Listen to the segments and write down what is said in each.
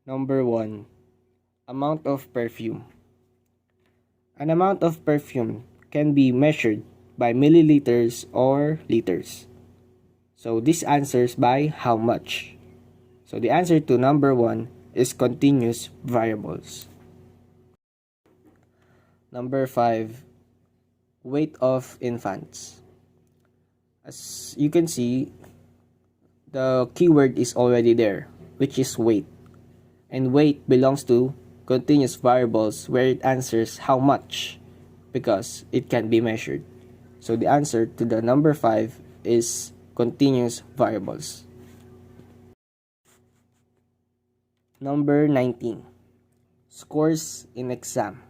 Number 1. Amount of perfume. An amount of perfume can be measured by milliliters or liters. So this answers by how much. So the answer to number 1 is continuous variables. Number 5. Weight of infants. As you can see, the keyword is already there, which is weight. And weight belongs to continuous variables where it answers how much because it can be measured. So the answer to the number 5 is continuous variables. Number 19. Scores in exam.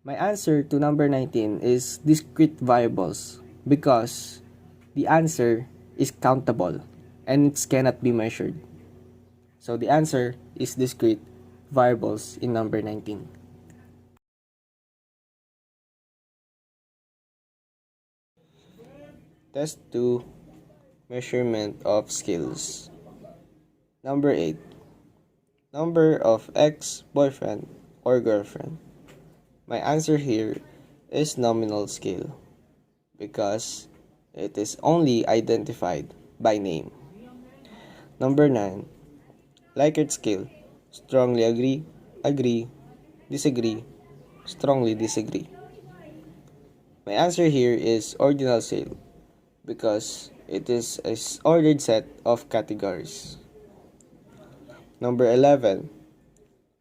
My answer to number 19 is discrete variables because the answer is countable and it cannot be measured. So the answer is discrete variables in number 19. Test 2. Measurement of skills. Number 8. Number of ex-boyfriend or girlfriend. My answer here is nominal scale because it is only identified by name. Number 9. Likert scale. Strongly agree, agree, disagree, strongly disagree. My answer here is ordinal scale because it is an ordered set of categories. Number 11.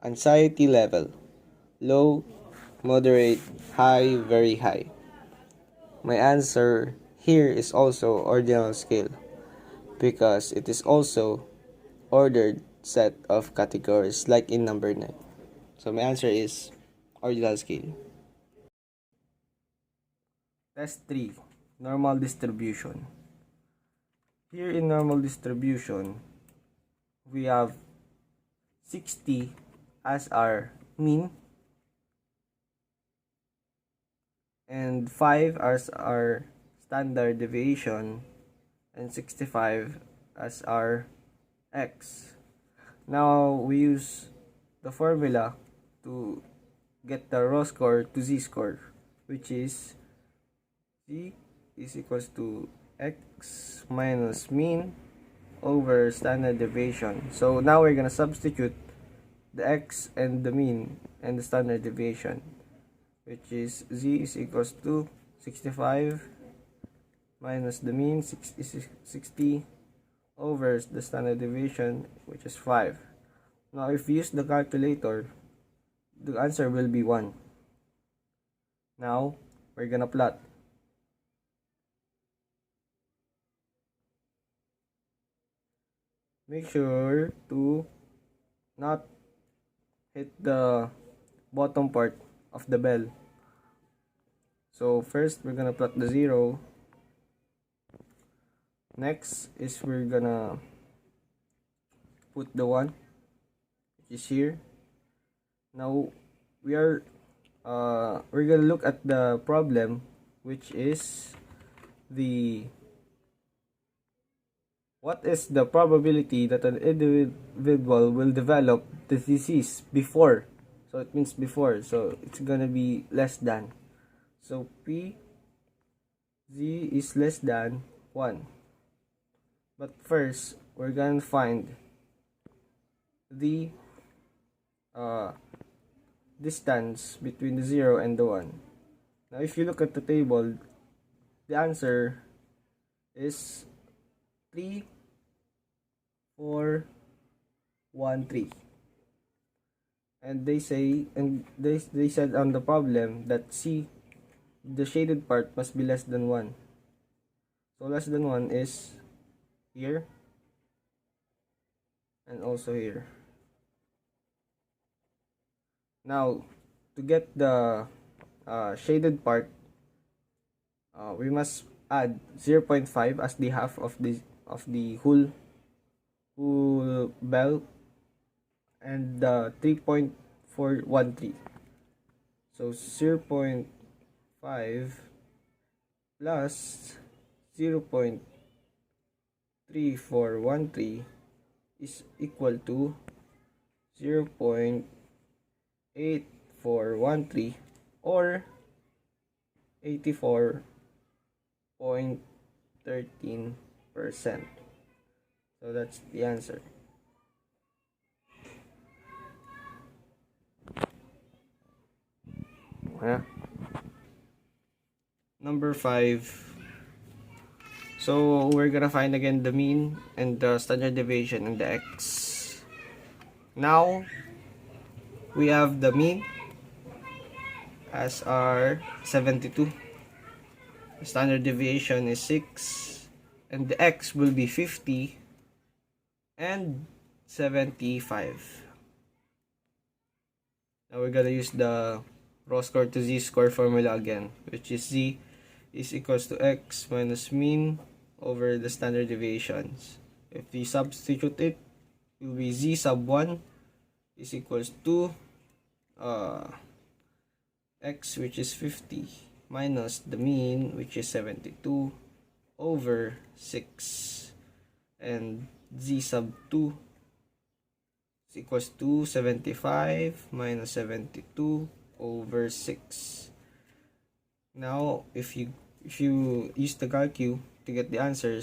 Anxiety level. Low, moderate, high, very high. My answer here is also ordinal scale because it is also ordered set of categories like in number 9. So my answer is ordinal scale. Test 3. Normal distribution. Here in normal distribution, we have 60 as our mean and 5 as our standard deviation and 65 as our x. Now we use the formula to get the raw score to z-score, which is z is equals to x minus mean over standard deviation. So now we're gonna substitute the x and the mean and the standard deviation, which is z is equals to 65 minus the mean 60 over the standard deviation, which is 5. Now if you use the calculator, the answer will be 1. Now we're gonna plot. Make sure to not hit the bottom part of the bell. So first we're gonna plot the 0. Next is we're gonna put the 1, which is here. Now we're gonna look at the problem, which is what is the probability that an individual will develop the disease before. So it means before, so it's gonna be less than. So p z is less than 1. But first we're gonna find the distance between the 0 and the 1. Now if you look at the table, the answer is 3, 4, 1, 3. And they said on the problem that C, the shaded part must be less than 1. So less than 1 is here and also here. Now to get the shaded part, we must add 0.5 as the half of the whole bell and 3.413. So 0.5 plus 0.3413 is equal to 0.8413 or 84.13%. So that's the answer. Yeah. Number 5. So we're gonna find again the mean and the standard deviation and the x. Now we have the mean as our 72. The standard deviation is 6 and the x will be 50 and 75. Now we're gonna use the raw score to z-score formula again, which is z is equals to x minus mean over the standard deviations. If we substitute it, it will be z sub 1 is equals to x, which is 50, minus the mean, which is 72, over 6, and z sub 2 is equals to 75 minus 72 over 6. Now if you use the calcu to get the answer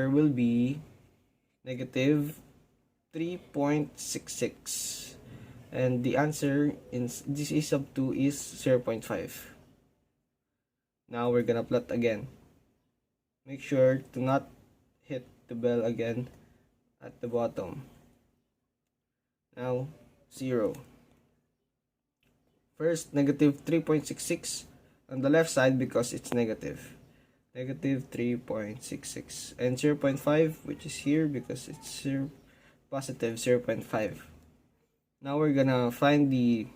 will be negative 3.66, and the answer in this is sub 2 is 0.5. Now we're gonna plot again. Make sure to not hit the bell again at the bottom. Now 0. First, negative 3.66 on the left side because it's negative. Negative 3.66. And 0.5, which is here because it's positive 0.5. Now we're gonna find the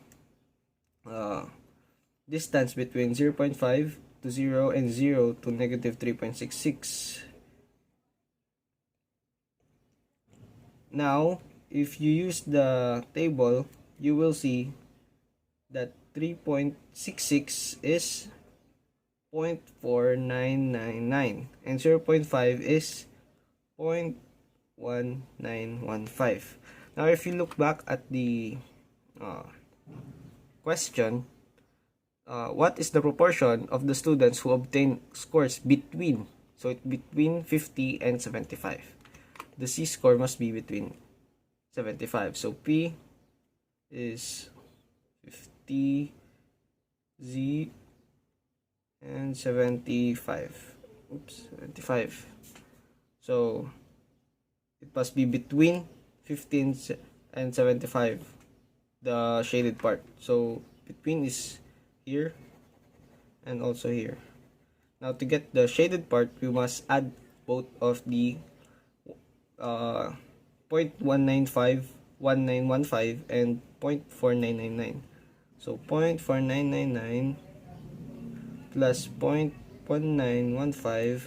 distance between 0.5 to 0 and 0 to negative 3.66. Now, if you use the table, you will see that 3.66 is 0.4999 and 0.5 is 0.1915. Now if you look back at the question, what is the proportion of the students who obtain scores between, so it's between 50 and 75. The z-score must be between 75, so P is 50 z and 75. Oops, 75. So it must be between 15 and 75, the shaded part. So between is here and also here. Now to get the shaded part, we must add both of the 0.195, 1915 and 0.4999. So 0.4999 plus 0.1915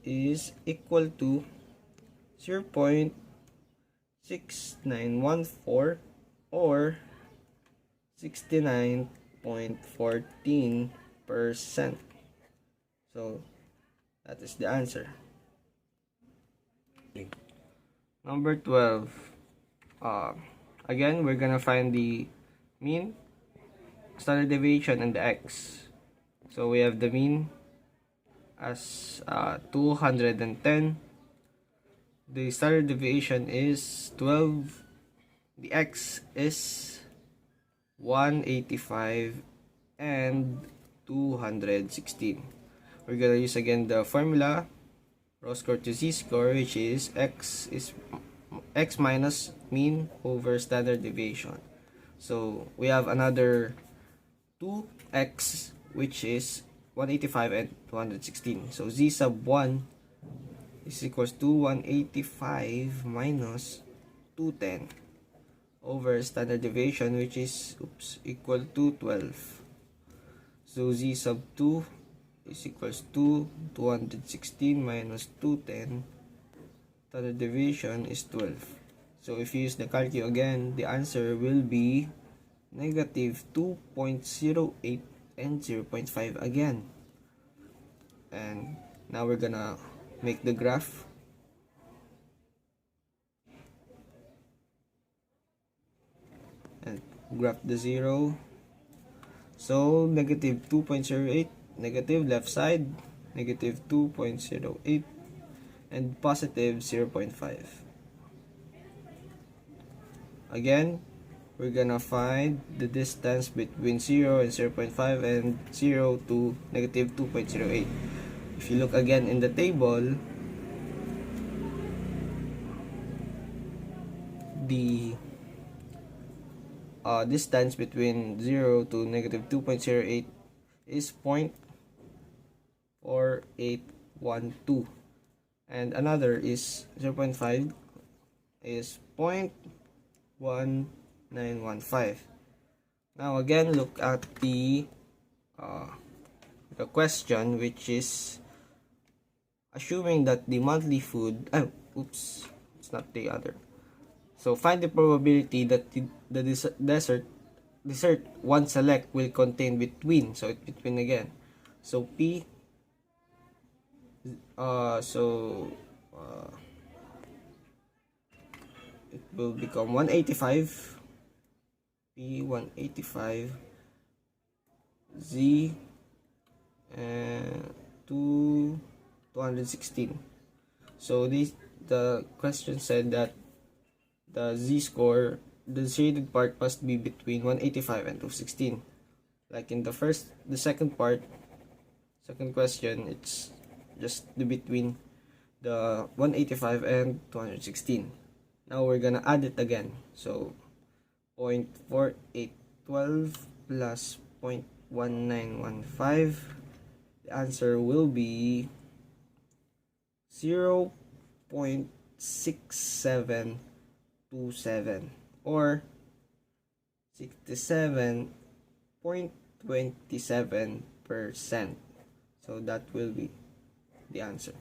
is equal to 0.6914 or 69.14%. So that is the answer. Number 12. Again, we're gonna find the mean, standard deviation, and the x. So we have the mean as 210. The standard deviation is 12. The x is 185 and 216. We're gonna use again the formula, raw score to z-score, which is x minus mean over standard deviation. So we have another 2x, which is 185 and 216. So z sub 1 is equals to 185 minus 210 over standard deviation, which is equal to 12. So z sub 2 is equals to 216 minus 210. Standard deviation is 12. So if you use the calcu again, the answer will be negative 2.08 and 0.5 again. And now we're gonna make the graph. graph the 0. So negative 2.08, negative left side, negative 2.08, and positive 0.5. Again, we're gonna find the distance between 0 and 0.5 and 0 to negative 2.08. If you look again in the table, the distance between 0 to negative 2.08 is 0.4812, and another is 0.5 is 0.1915. Now again, look at the question, which is assuming that the monthly food, it's not the other. So find the probability that the dessert one select will contain between. So it's between again. So P. It will become 185. P 185. Z and 216. So the question said that the z-score, the shaded part must be between 185 and 216. Like in the second question, it's just between the 185 and 216. Now we're gonna add it again. So 0.4812 plus 0.1915. The answer will be 0.6727 or 67.27%. So that will be the answer.